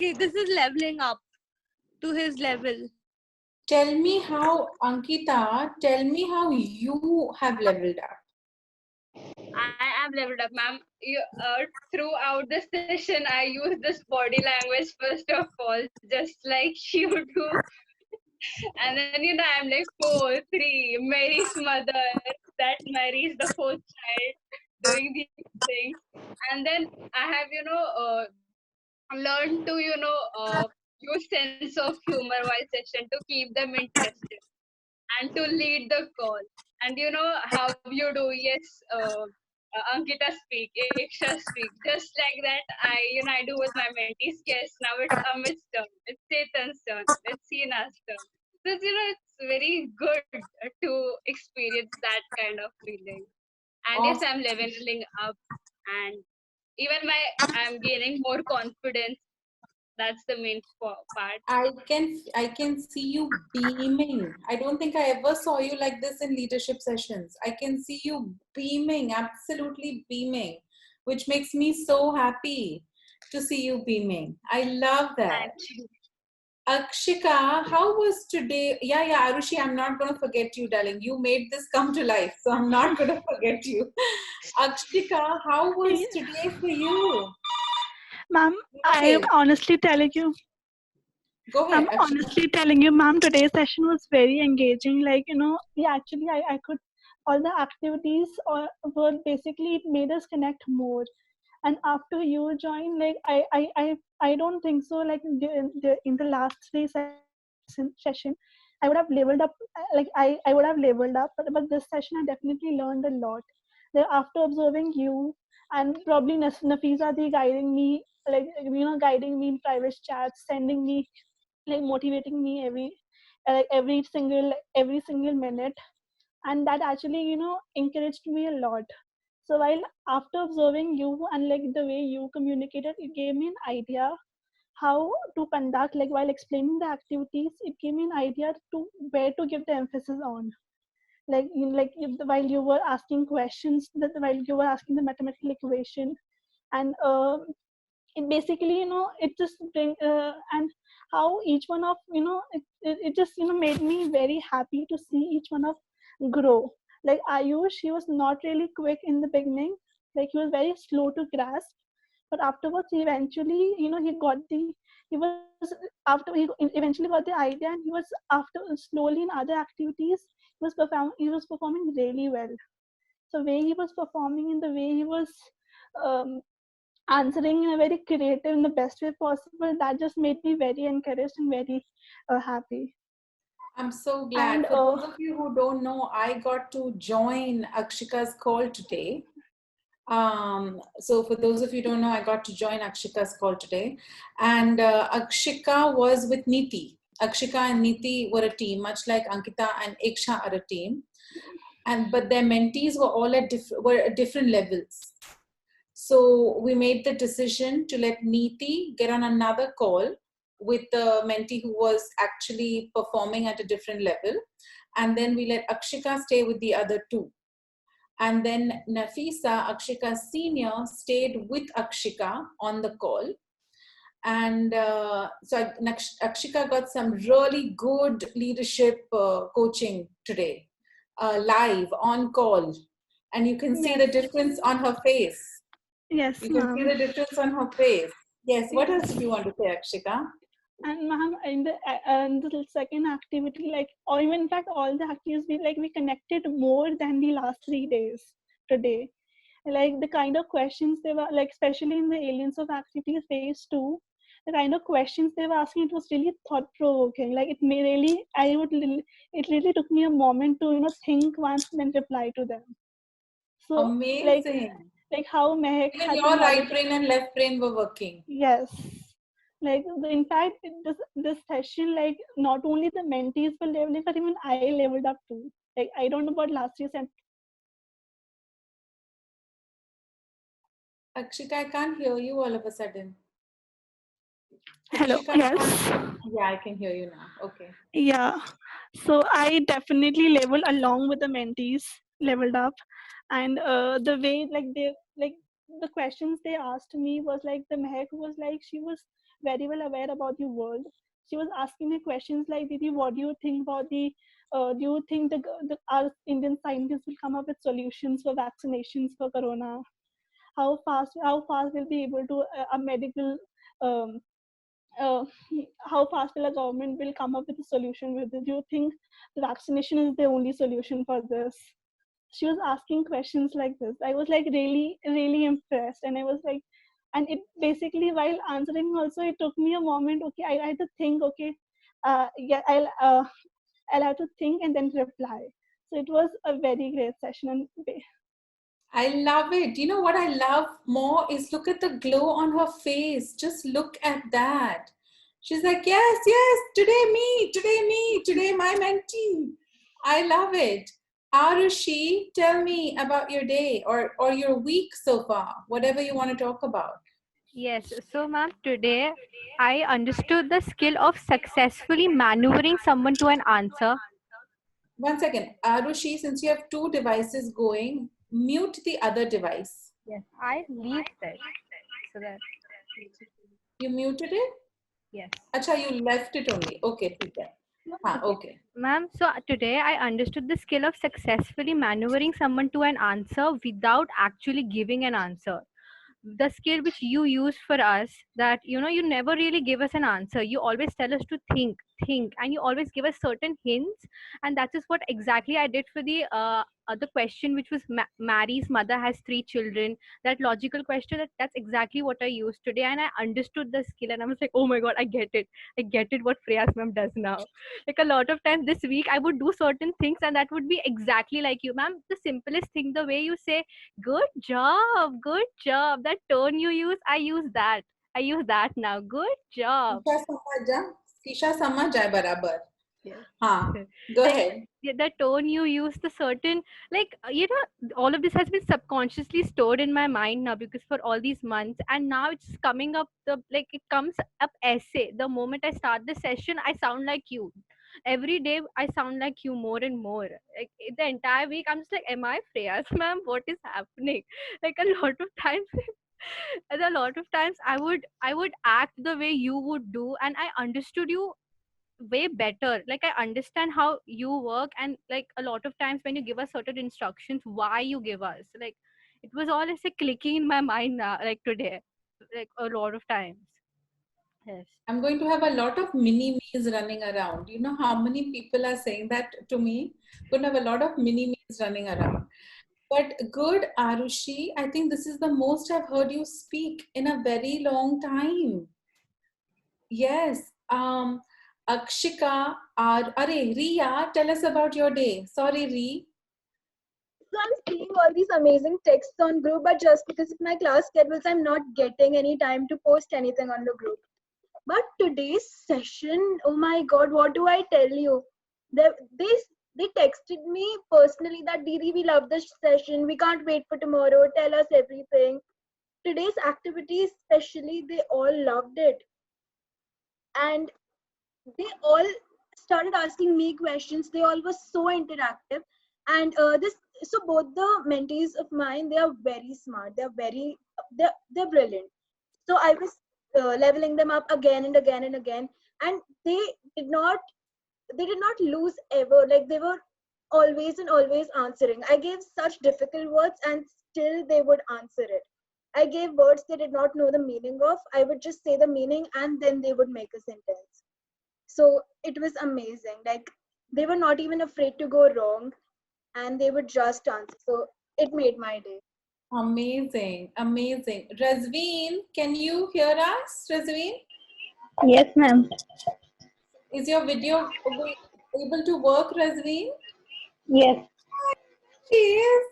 Okay, this is leveling up to his level. Tell me how, Ankita, tell me how you have leveled up. I am leveled up, ma'am. Throughout the session, I use this body language first of all, just like you do. And then, I'm like 4, 3, Mary's mother, that marries the fourth child, doing these things. And then I have, learned to, use sense of humor while session to keep them interested and to lead the call. And how you do, yes, Ankita speak, Eksha speak, just like that. I do with my mentees. Yes, now it's Amit's turn, it's Chetan's turn, it's Seena's turn. So it's very good to experience that kind of feeling. And yes, I'm leveling up, and even I'm gaining more confidence. That's the main part. I can see you beaming. I don't think I ever saw you like this in leadership sessions. I can see you beaming, absolutely beaming, which makes me so happy to see you beaming. I love that. Thank you. Akshika, how was today? Yeah, Arushi, I'm not going to forget you, darling. You made this come to life, so I'm not going to forget you. Akshika, how was today for you? Ma'am, I am honestly telling you. Go ahead. I'm honestly telling you, ma'am, today's session was very engaging. Like, I could, all the activities were basically, it made us connect more. And after you joined, like, I don't think so. Like, in the last 3 session, I would have leveled up. Like, I would have leveled up. But this session, I definitely learned a lot. After observing you and probably Nafisa the guiding me, like, guiding me in private chats, sending me, like, motivating me every single minute, and that actually encouraged me a lot. So while after observing you and like the way you communicated, it gave me an idea how to conduct, like while explaining the activities, it gave me an idea to where to give the emphasis on, while you were asking questions, that while you were asking the mathematical equation, and it basically it just bring and how each one of it just made me very happy to see each one of grow. Like Ayush, he was not really quick in the beginning, like he was very slow to grasp, but afterwards he eventually he was after he eventually got the idea, and he was after slowly in other activities he was performing really well. So way he was performing, in the way he was um, answering in a very creative, in the best way possible, that just made me very encouraged and very happy. I'm so glad. And for those of you who don't know, I got to join Akshika's call today. So for those of you who don't know, I got to join Akshika's call today. And Akshika was with Neeti. Akshika and Neeti were a team, much like Ankita and Eksha are a team. But their mentees were all at different levels. So we made the decision to let Neeti get on another call with the mentee who was actually performing at a different level. And then we let Akshika stay with the other two. And then Nafisa, Akshika's senior, stayed with Akshika on the call. And so Akshika got some really good leadership coaching today, live, on call. And you can see the difference on her face. Yes, you can see the difference on her face. Yes, what else do you want to say, Akshika? And ma'am, in the second activity, like, or even in fact, all the activities, we connected more than the last 3 days today. Like the kind of questions they were, like, especially in the Aliens of Activities phase 2, the kind of questions they were asking, it was really thought provoking. Like it really took me a moment to think once and then reply to them. So amazing. Like how Mehak even your right brain and left brain were working. Yes. Like in fact, this session, like not only the mentees were leveling, but even I leveled up too. Like I don't know about last year's. Akshika, I can't hear you all of a sudden. Hello. Akshika, Yes. Yeah, I can hear you now. Okay. Yeah. So I definitely leveled along with the mentees, leveled up, and the way the questions they asked me was like, the Mehak was like, she was very well aware about the world. She was asking me questions like, Didi, what do you think about do you think our Indian scientists will come up with solutions for vaccinations for corona? How fast will be able to a medical um, uh, how fast will a government will come up with a solution with it? Do you think the vaccination is the only solution for this? She was asking questions like this. I was like really, really impressed. And I was like, and it basically, while answering also, it took me a moment. Okay, I had to think, okay, yeah, I'll have to think and then reply. So it was a very great session. And I love it. You know what I love more is look at the glow on her face. Just look at that. She's like, yes, yes, today me, today my mentee. I love it. Arushi, tell me about your day or your week so far, whatever you want to talk about. Yes, so ma'am, today I understood the skill of successfully maneuvering someone to an answer. 1 second. Arushi, since you have two devices going, mute the other device. Yes, I leave that. So that, You muted it? yes. Acha, you left it only. Okay, ठीक है. Okay. Ma'am, so today I understood the skill of successfully maneuvering someone to an answer without actually giving an answer. The skill which you use for us, that you never really give us an answer. You always tell us to think, and you always give us certain hints, and that is what exactly I did for the other question, which was Mary's mother has 3 children. That logical question, that's exactly what I used today, and I understood the skill, and I was like, oh my god, I get it what Freya's ma'am does now. Like a lot of times this week I would do certain things, and that would be exactly like you, ma'am. The simplest thing, the way you say good job, that tone you use, I use that now. Good job. Kisha samajh jaye barabar. Yes. Go Like, ahead. the tone you use, the certain, like, all of this has been subconsciously stored in my mind now, because for all these months, and now it's coming up, it comes up essay. The moment I start the session, I sound like you. Every day I sound like you more and more. Like the entire week I'm just like, am I Freya's ma'am? What is happening? Like a lot of times and a lot of times I would act the way you would do, and I understood you way better. Like I understand how you work, and like a lot of times when you give us certain instructions, why you give us, like it was all as a clicking in my mind now, like today, like a lot of times. Yes. I'm going to have a lot of mini me's running around. You know how many people are saying that to me? Going to have a lot of mini me's running around. But good, Arushi. I think this is the most I've heard you speak in a very long time. Yes. Akshika, Riya, tell us about your day. Sorry, Ree. So I'm seeing all these amazing texts on group, but just because of my class schedules, I'm not getting any time to post anything on the group. But today's session, oh my God, what do I tell you? They texted me personally that Didi, we love this session. We can't wait for tomorrow. Tell us everything. Today's activities, especially, they all loved it. And they all started asking me questions. They all were so interactive. And so both the mentees of mine, they are very smart. They're brilliant. So I was leveling them up again and again and again, and they did not lose ever. Like they were always and always answering. I gave such difficult words, and still they would answer it. I gave words they did not know the meaning of. I would just say the meaning, and then they would make a sentence. So it was amazing. Like they were not even afraid to go wrong, and they would just answer. So it made my day. Amazing, amazing. Razveen, can you hear us, Razveen? Yes, ma'am. Is your video able to work, Razveen? Yes. She is.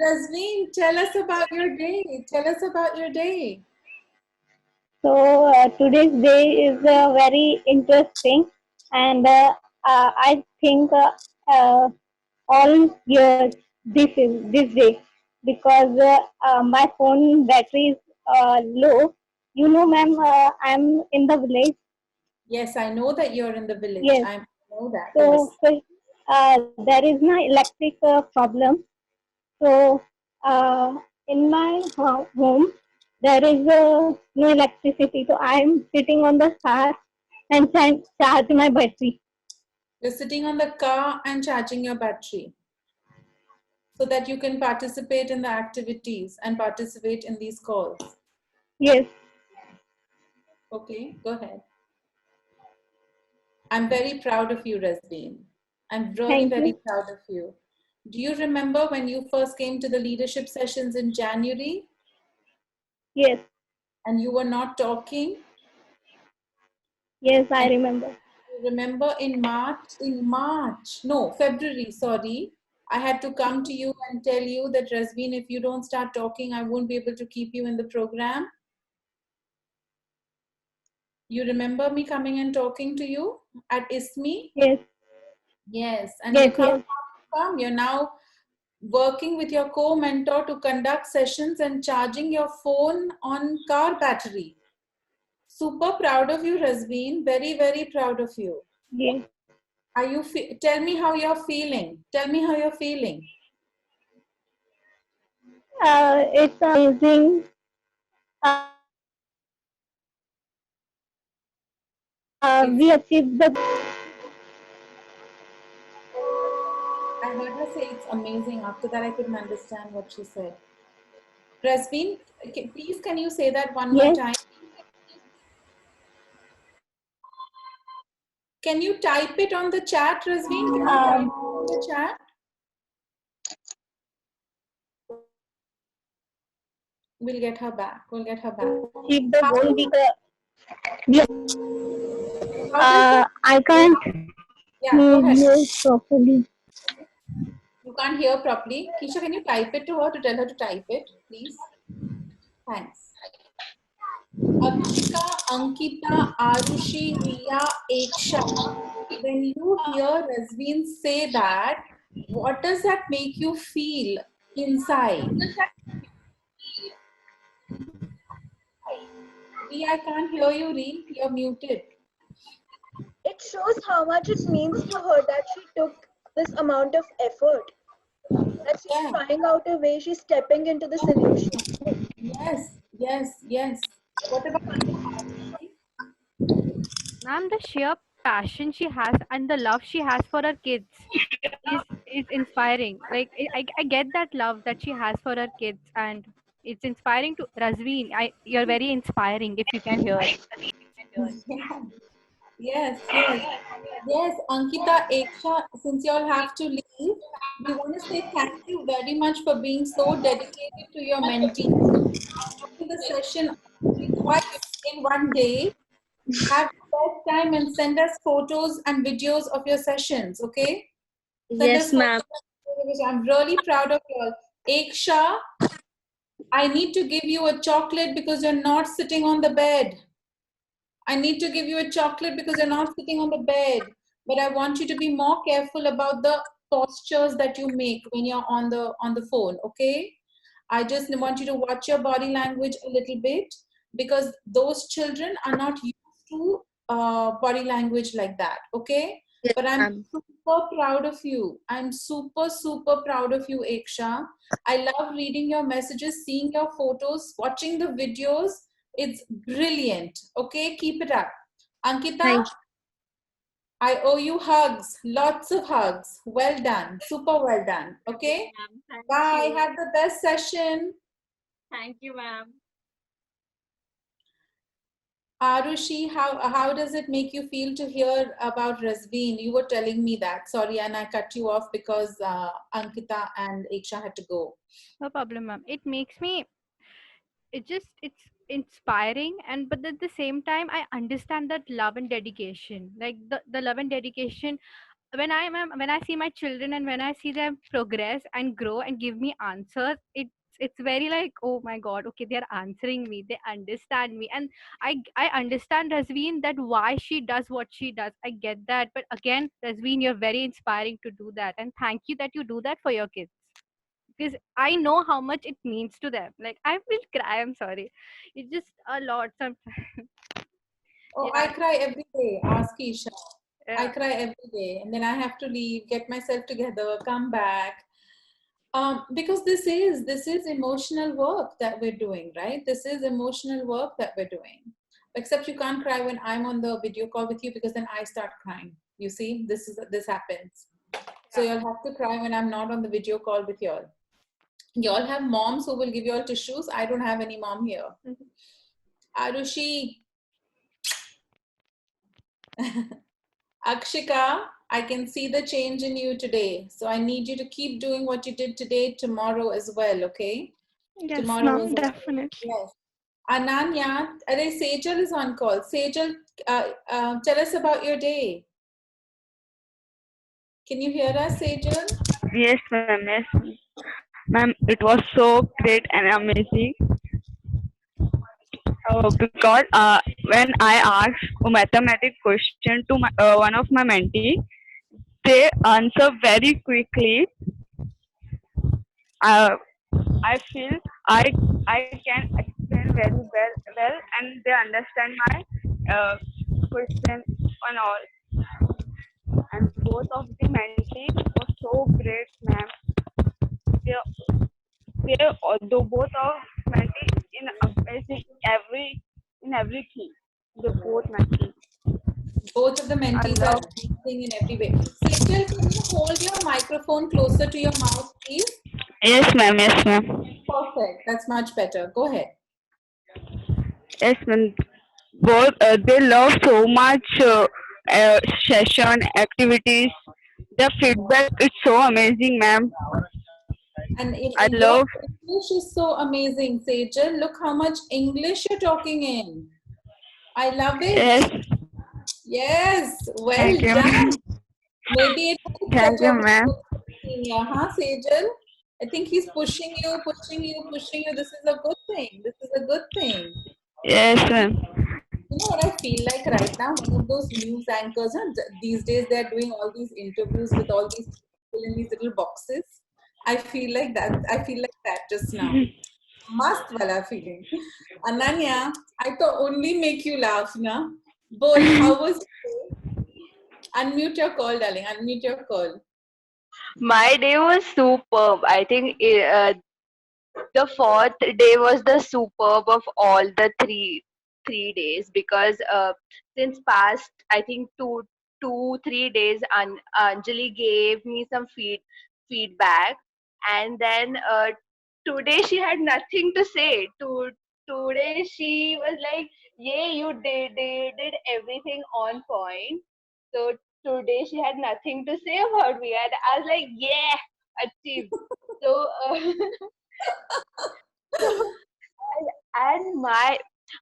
Razveen, tell us about your day. Tell us about your day. So today's day is very interesting, and I think all years this day, because my phone battery is low. You know, ma'am, I'm in the village. Yes, I know that you're in the village. Yes. I know that. So there is no electric problem. So in my home, there is no electricity, so I am sitting on the car and charge my battery. You're sitting on the car and charging your battery so that you can participate in the activities and participate in these calls. Yes. Okay, go ahead. I'm very proud of you, Rasbeen. I'm really Thank very you. proud of you. Do you remember when you first came to the leadership sessions in January Yes. and you were not talking? Yes, I And remember. remember in February, sorry, I had to come to you and tell you that, Rasbeen, if you don't start talking, I won't be able to keep you in the program. You remember me coming and talking to you at ISME? Yes. Yes, and Yes. look how Yes. come you're now working with your co-mentor to conduct sessions and charging your phone on car battery. Super proud of you, Rasbeen. Very, very proud of you. Yes. Are you? Tell me how you're feeling. Tell me how you're feeling. It's amazing. We achieved the. I heard her say it's amazing. After that, I couldn't understand what she said. Rasbeen, please can you say that one more Yes. time? Can you type it on the chat, Rasbeen? Can you type it on the chat? We'll get her back. We'll get her back. Achieved the goal because. How does the, I can't yeah, go ahead. hear properly. You can't hear properly. Keisha, can you type it to her to tell her to type it, please? Thanks. Akshika, Ankita, Arushi, Riya, Eksha. When you hear Rasbeen say that, what does that make you feel inside? Riya, I can't hear you, Ree. You're muted. It shows how much it means to her that she took this amount of effort. That she's Yeah. trying out a way, she's stepping into the solution. Yes, yes, yes. What about you, Arushi? Ma'am, the sheer passion she has and the love she has for her kids is inspiring. Like I get that love that she has for her kids, and it's inspiring to Razveen. You're very inspiring if you can hear. Yeah. Yes, yes. Yes, Ankita, Eksha, since you all have to leave, we want to say thank you very much for being so dedicated to your mentees. In the session twice in one day, have the best time and send us photos and videos of your sessions, okay? Send us Yes, ma'am. photos. I'm really proud of you all. Eksha, I need to give you a chocolate because you're not sitting on the bed. I need to give you a chocolate because you're not sitting on the bed. But I want you to be more careful about the postures that you make when you're on the phone, okay? I just want you to watch your body language a little bit because those children are not used to body language like that, okay? Yes, But I'm ma'am. super proud of you. I'm super, super proud of you, Eksha. I love reading your messages, seeing your photos, watching the videos. It's brilliant. Okay, keep it up. Ankita, Thank you. I owe you hugs, lots of hugs. Well done, super well done. Okay, Ma'am. Thank bye. you. Have the best session. Thank you, ma'am. Arushi, how does it make you feel to hear about Rasbeen? You were telling me that. Sorry, and I cut you off because Ankita and Eksha had to go. No problem, ma'am. It makes me. It's inspiring, and but at the same time, I understand that love and dedication. Like the love and dedication when I see my children and when I see them progress and grow and give me answers, it's very like, oh my god, okay, they're answering me, they understand me. And I understand Razveen that why she does what she does. I get that, but again, Razveen, you're very inspiring to do that, and thank you that you do that for your kids, because I know how much it means to them. Like, I will cry, I'm sorry, it's just a lot sometimes. Oh, I Yeah, cry every day. Ask Isha. I yeah. cry every day, and then I have to leave, get myself together, come back. Because this is emotional work that we're doing, right? This is emotional work that we're doing. Except you can't cry when I'm on the video call with you, because then I start crying. You see, this happens. So you'll have to cry when I'm not on the video call with y'all. Y'all have moms who will give you all tissues. I don't have any mom here. Arushi. Akshika, I can see the change in you today. So I need you to keep doing what you did today, tomorrow as well, okay? Yes, Tomorrow ma'am, as well. definitely. Yes. Ananya, Sejal is on call. Sejal, tell us about your day. Can you hear us, Sejal? Yes, ma'am. Yes, ma'am. It was so great and amazing. Because when I asked a mathematics question to one of my mentee, they answer very quickly. I feel I can explain very well, and they understand my question and all. And both of the mentees were so great, ma'am. They although both of mentees in amazing in everything. They both mentees. Both of the mentees are amazing in every way. Sejal, can you hold your microphone closer to your mouth, please? Yes, ma'am. Yes, ma'am. Perfect. That's much better. Go ahead. Yes, ma'am. Both they love so much session activities. The feedback is so amazing, ma'am. And I in your love. English is so amazing, Sejal. Look how much English you're talking in. I love it. Yes. Yes, well Thank you. done. Maybe it helps that Thank you, you're ma'am. senior, huh, Sejal? I think he's pushing you. This is a good thing. This is a good thing. Yes, ma'am. You know what I feel like right now? One of those news anchors, these days they're doing all these interviews with all these people in these little boxes. I feel like that. I feel like that just now. Mast wala feeling. Ananya, I thought only make you laugh, na? Bol, how was it? Unmute your call, darling. Unmute your call. My day was superb. I think the fourth day was the superb of all the three days, because since past I think 2 3 days Anjali gave me some feedback, and then today she had nothing to say. Today she was like, "Yeah, you did everything on point." So today she had nothing to say about me, and I was like, "Yeah, achieved." So. So, and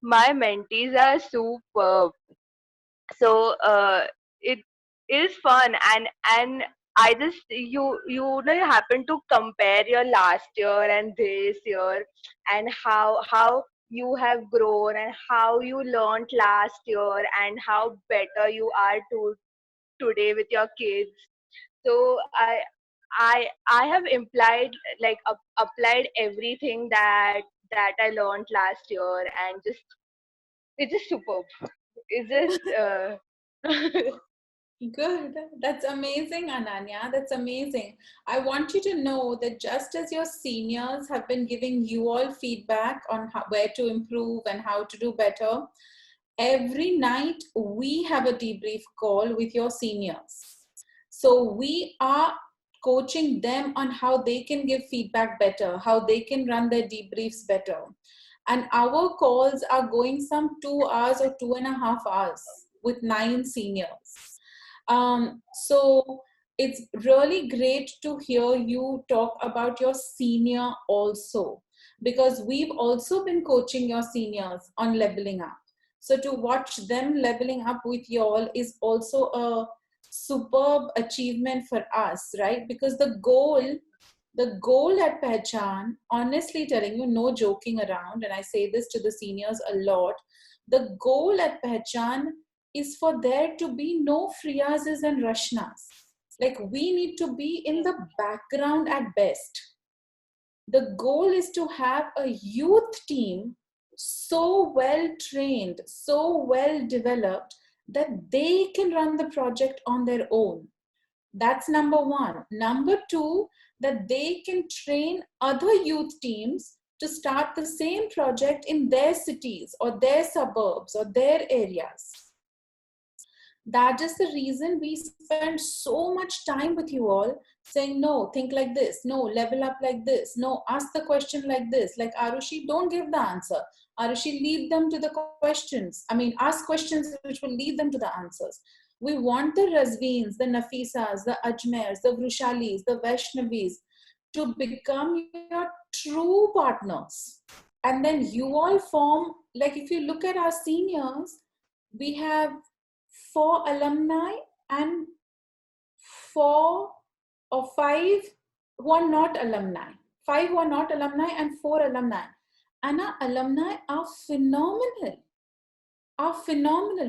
my mentees are superb. So it is fun, and I just you you happen to compare your last year and this year, and how you have grown and how you learned last year and how better you are today with your kids. So I have implied like applied everything that I learned last year, and just it's just superb. It's just Good. That's amazing, Ananya. That's amazing. I want you to know that just as your seniors have been giving you all feedback on where to improve and how to do better, every night we have a debrief call with your seniors. So we are coaching them on how they can give feedback better, how they can run their debriefs better. And our calls are going some 2 hours or 2.5 hours with 9 seniors. So it's really great to hear you talk about your senior also, because we've also been coaching your seniors on leveling up. So to watch them leveling up with you all is also a superb achievement for us, right? Because the goal at Pehchan, honestly telling you, no joking around, and I say this to the seniors a lot, the goal at Pehchan is for there to be no Friyazes and Rashnas. Like, we need to be in the background at best. The goal is to have a youth team so well trained, so well developed that they can run the project on their own. That's number one. Number two, that they can train other youth teams to start the same project in their cities or their suburbs or their areas. That is the reason we spend so much time with you all saying, no, think like this, no, level up like this, no, ask the question like this. Like Arushi, don't give the answer. Arushi, lead them to the questions. I mean, ask questions which will lead them to the answers. We want the Razveens, the Nafisas, the Ajmers, the Vrushalis, the Vaishnavis to become your true partners. And then you all form, like if you look at our seniors, we have 4 alumni and 4 or 5 who are not alumni. 5 who are not alumni and 4 alumni. And our alumni are phenomenal.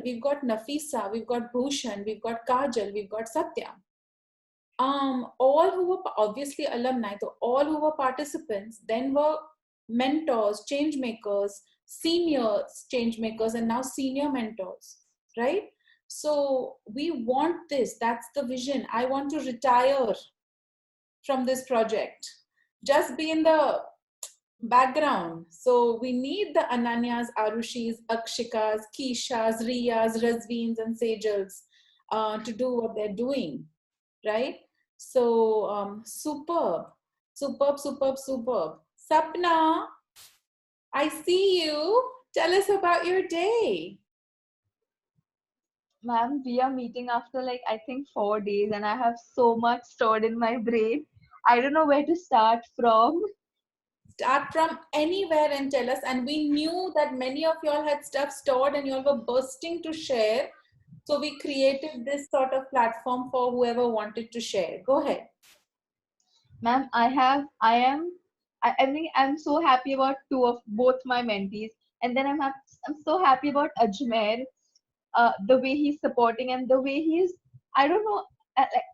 We've got Nafisa, we've got Bhushan, we've got Kajal, we've got Satya. All who were obviously alumni, so all who were participants then were mentors, change makers, senior change makers, and now senior mentors, right? So we want this. That's the vision. I want to retire from this project. Just be in the background. So we need the Ananyas, Arushis, Akshikas, Kishas, Riyas, Razveens, and Sejals to do what they're doing, right? So superb. Sapna, I see you. Tell us about your day. Ma'am, we are meeting after like I think 4 days and I have so much stored in my brain. I don't know where to start from. Start from anywhere and tell us. And we knew that many of y'all had stuff stored and y'all were bursting to share. So we created this sort of platform for whoever wanted to share. Go ahead. Ma'am, I mean, I'm so happy about both my mentees. And then I'm so happy about Ajmer. The way he's supporting and the way he's, I don't know,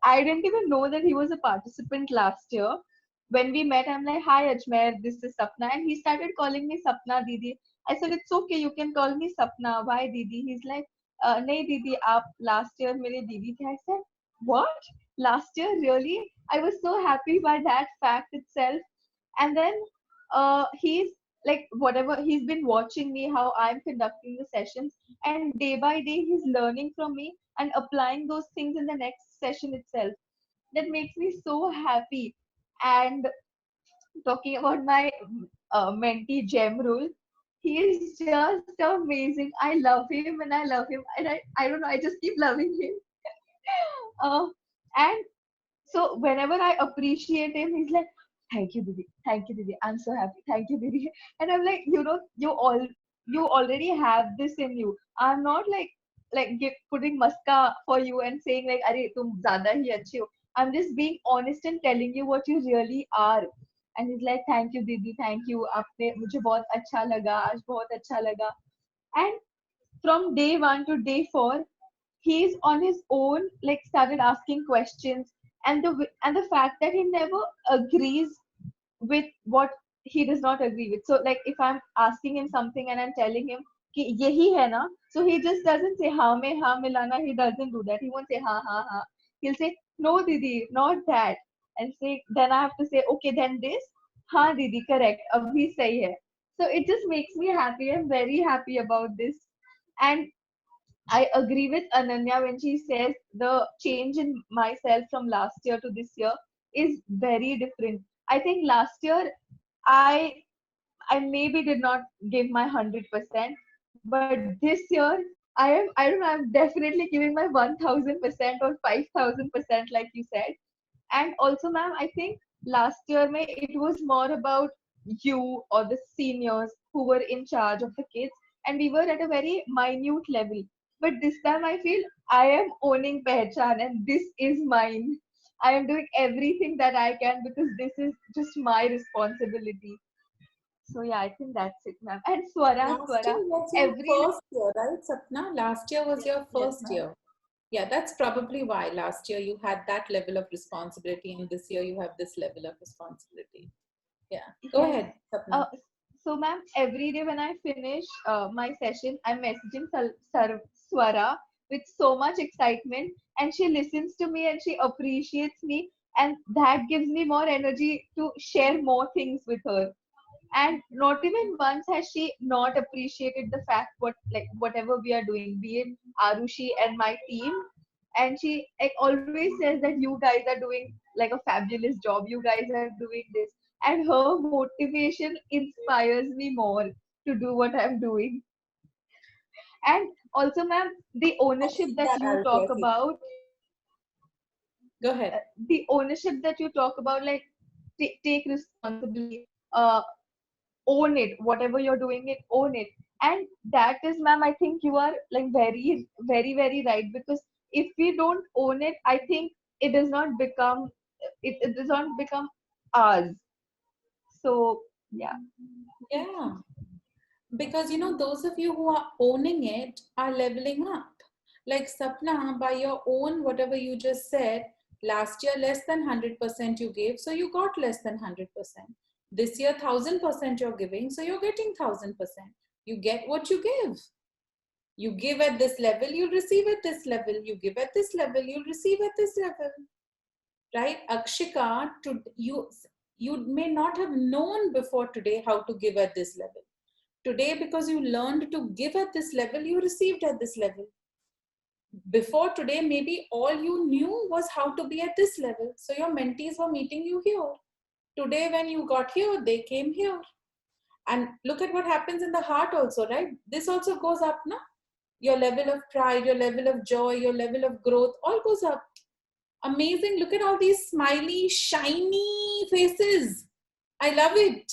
I didn't even know that he was a participant last year. When we met, I'm like, hi Ajmer, this is Sapna. And he started calling me Sapna Didi. I said, it's okay, you can call me Sapna. Why Didi? He's like, nahi Didi, aap last year mere Didi the. I said, what? Last year, really? I was so happy by that fact itself. And then he's like, whatever, he's been watching me, how I'm conducting the sessions. And day by day, he's learning from me and applying those things in the next session itself. That makes me so happy. And talking about my mentee Jemrul, he is just amazing. I love him and I love him. And I don't know, I just keep loving him. And so whenever I appreciate him, he's like, thank you, Didi. Thank you, Didi. I'm so happy. Thank you, Didi. And I'm like, you know, you already have this in you. I'm not like putting maska for you and saying like, "Arey, tum zyada hi achhe ho." I'm just being honest and telling you what you really are. And he's like, thank you, Didi. Thank you. आपने मुझे बहुत अच्छा लगा. आज बहुत अच्छा लगा. And from day 1 to day 4, he's on his own, like started asking questions. And the fact that he never agrees with what he does not agree with. So like if I'm asking him something and I'm telling him कि यही है ना, so he just doesn't say हाँ में हाँ मिलाना. He doesn't do that. He won't say हाँ. He'll say no Didi, not that. And say, then I have to say okay, then this. हाँ Didi, correct. अभी सही है. So it just makes me happy. I'm very happy about this. And I agree with Ananya when she says the change in myself from last year to this year is very different. I think last year I maybe did not give my 100%, but this year I don't know, I'm definitely giving my 1000% or 5000%, like you said. And also, ma'am, I think last year it was more about you or the seniors who were in charge of the kids, and we were at a very minute level. But this time I feel I am owning Pehchan and this is mine. I am doing everything that I can because this is just my responsibility. So yeah, I think that's it, ma'am. And Swara, Last year was your every first year, right, Sapna? Last year was your first ma'am. year. Yeah, that's probably why last year you had that level of responsibility and this year you have this level of responsibility. Yeah, go ahead, Sapna. So ma'am, every day when I finish my session, I'm messaging Swara with so much excitement, and she listens to me and she appreciates me. and that gives me more energy to share more things with her. And not even once has she not appreciated the fact whatever we are doing, be it Arushi and my team. And she like always says that you guys are doing like a fabulous job, you guys are doing this, and her motivation inspires me more to do what I'm doing. And also, ma'am, the ownership that That you I'll talk take it. about, Go ahead. the ownership that you talk about, like take responsibility, uh, own it, whatever you're doing it, own it. And that is, ma'am, I think you are like very very very right, because if we don't own it, I think it does not become, it does not become ours. So yeah. Yeah. Because those of you who are owning it are leveling up. Like Sapna, by your own, whatever you just said, last year less than 100% you gave, so you got less than 100%. This year 1000% you're giving, so you're getting 1000%. You get what you give. You give at this level, you'll receive at this level. You give at this level, you'll receive at this level. Right? Akshika, you may not have known before today how to give at this level. Today, because you learned to give at this level, you received at this level. Before today, maybe all you knew was how to be at this level. So your mentees were meeting you here. Today, when you got here, they came here. And look at what happens in the heart also, right? This also goes up, no? Your level of pride, your level of joy, your level of growth, all goes up. Amazing. Look at all these smiley, shiny faces. I love it.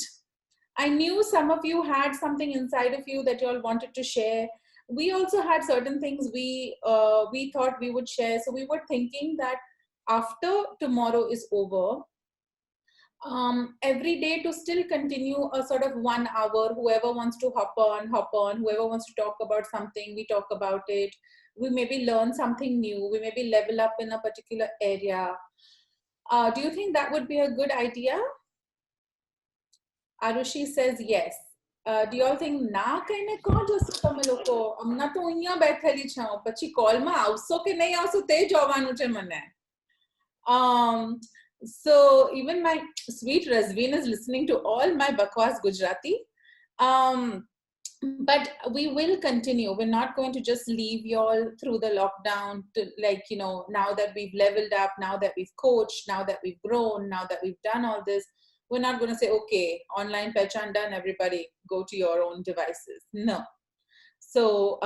I knew some of you had something inside of you that you all wanted to share. We also had certain things we thought we would share. So we were thinking that after tomorrow is over, every day to still continue a sort of 1 hour. Whoever wants to hop on. Whoever wants to talk about something, we talk about it. We maybe learn something new. We maybe level up in a particular area. Do you think that would be a good idea? Arushi says yes. Do you all think na kaine ko jose તમે લોકો હમણાં તો અહીંયા બેઠેલી છું પછી કોલમાં આવશો કે નહીં આવશો તે જોવાનું છે મને. So even my sweet Razveen is listening to all my bakwas Gujarati. But we will continue. We're not going to just leave you all through the lockdown to now that we've leveled up, now that we've coached, now that we've grown, now that we've done all this. We're not going to say, okay, online pechan done, everybody go to your own devices. No. So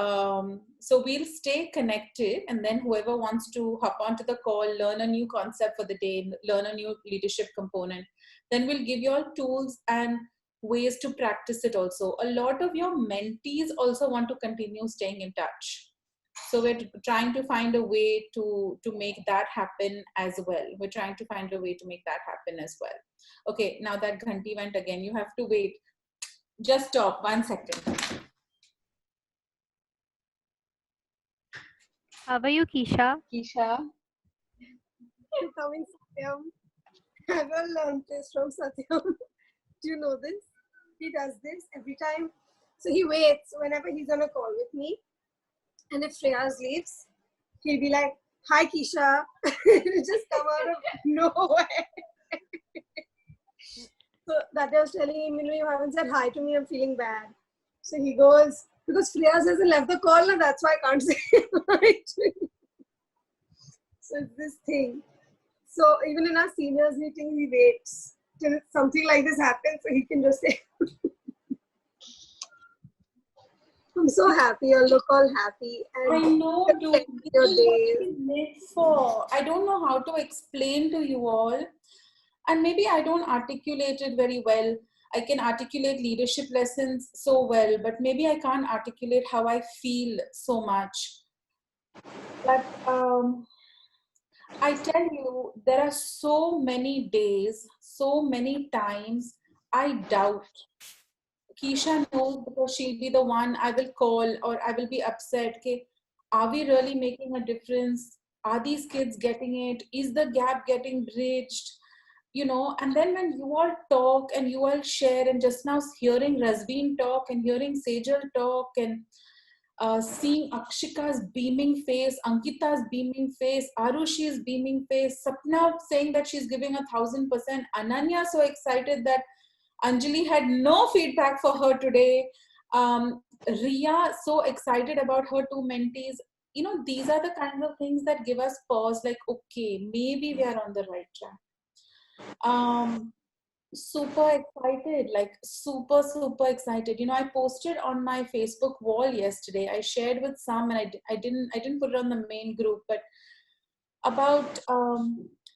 we'll stay connected, and then whoever wants to hop onto the call, learn a new concept for the day, learn a new leadership component, then we'll give you all tools and ways to practice it also. A lot of your mentees also want to continue staying in touch. So we're trying to find a way to make that happen as well. We're trying to find a way to make that happen as well. Okay, now that Ghanti went again, you have to wait. Just stop 1 second. How are you, Keisha? Keisha, I'm coming, Satyam. I will learn this from Satyam. Do you know this? He does this every time. So he waits whenever he's on a call with me. And if Shreyas leaves, he'll be like, hi, Keisha. It'll just come out of nowhere. So that I was telling him, you haven't said hi to me, I'm feeling bad. So he goes, because Shreyas hasn't left the call, and that's why I can't say hi to you. So it's this thing. So even in our seniors meeting, he waits till something like this happens so he can just say, I'm so happy, you look all happy. And I know, dude. Your This is what days. we live for. I don't know how to explain to you all. And maybe I don't articulate it very well. I can articulate leadership lessons so well, but maybe I can't articulate how I feel so much. But I tell you, there are so many days, so many times I doubt. Keisha knows, because she'll be the one I will call, or I will be upset. Okay, are we really making a difference? Are these kids getting it? Is the gap getting bridged? And then when you all talk and you all share, and just now hearing Razveen talk and hearing Sejal talk, and seeing Akshika's beaming face, Ankita's beaming face, Arushi's beaming face, Sapna saying that she's giving 1000%, Ananya so excited that Anjali had no feedback for her today, Ria so excited about her two mentees. You know, these are the kind of things that give us pause, like, okay, maybe we are on the right track. Super excited, like super excited. You know, I posted on my Facebook wall yesterday. I shared with some, and I didn't put it on the main group, but about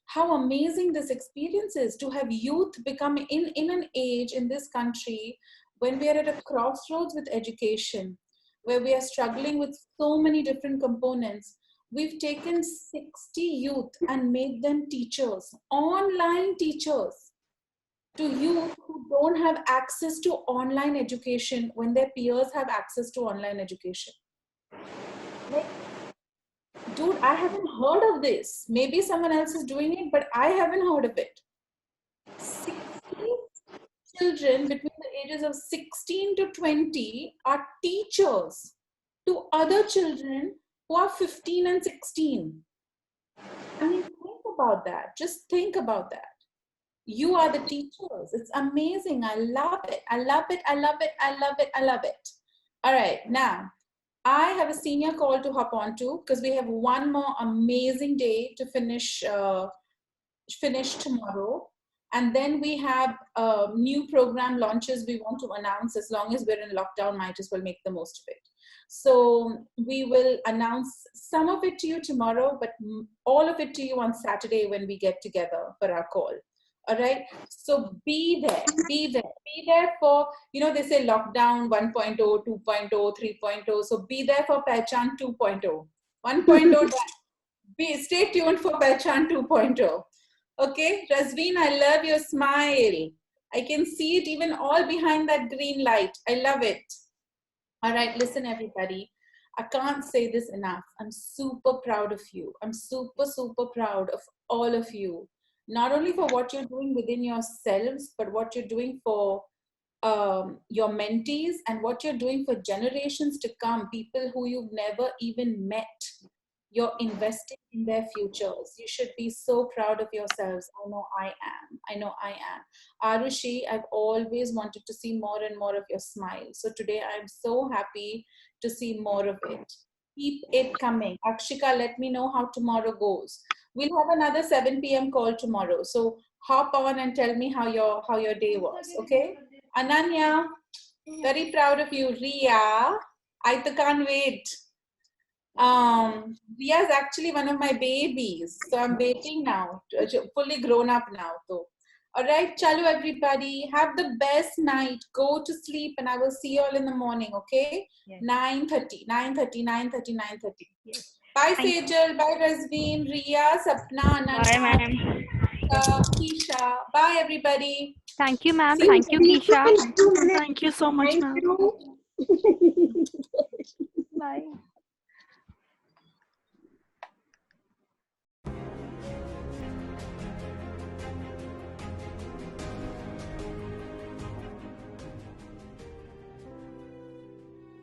how amazing this experience is to have youth become in an age in this country when we are at a crossroads with education, where we are struggling with so many different components. We've taken 60 youth and made them teachers, online teachers, to youth who don't have access to online education when their peers have access to online education. Like, dude, I haven't heard of this. Maybe someone else is doing it, but I haven't heard of it. 60 children between the ages of 16 to 20 are teachers to other children who are 15 and 16. I mean, think about that. Just think about that. You are the teachers. It's amazing. I love it. I love it. I love it. I love it. I love it. All right. Now, I have a senior call to hop on to because we have one more amazing day to finish tomorrow. And then we have new program launches we want to announce. As long as we're in lockdown, might as well make the most of it. So we will announce some of it to you tomorrow, but all of it to you on Saturday when we get together for our call. All right. So be there for, you know, they say lockdown 1.0, 2.0, 3.0. So be there for Pehchan 2.0. 1.0, stay tuned for Pehchan 2.0. Okay. Razveen, I love your smile. I can see it even all behind that green light. I love it. All right. Listen, everybody. I can't say this enough. I'm super proud of you. I'm super proud of all of you. Not only for what you're doing within yourselves, but what you're doing for your mentees and what you're doing for generations to come, people who you've never even met. You're investing in their futures. You should be so proud of yourselves. I know I am. I know I am. Arushi, I've always wanted to see more and more of your smile. So today I'm so happy to see more of it. Keep it coming. Akshika, let me know how tomorrow goes. We'll have another 7 p.m. call tomorrow. So hop on and tell me how your day was. Okay? Ananya, very proud of you. Ria, I can't wait. Ria is actually one of my babies. So I'm waiting now. Fully grown up now. So, all right, chalo everybody. Have the best night. Go to sleep and I will see you all in the morning. Okay? Yes. 9:30. Yes. Bye, Sejal. Bye, Razveen, Ria, Sapna, Ananya. Bye, ma'am. Keisha. Bye, everybody. Thank you, ma'am. Thank you, Keisha. Thank you so much, ma'am. Thank you. Bye.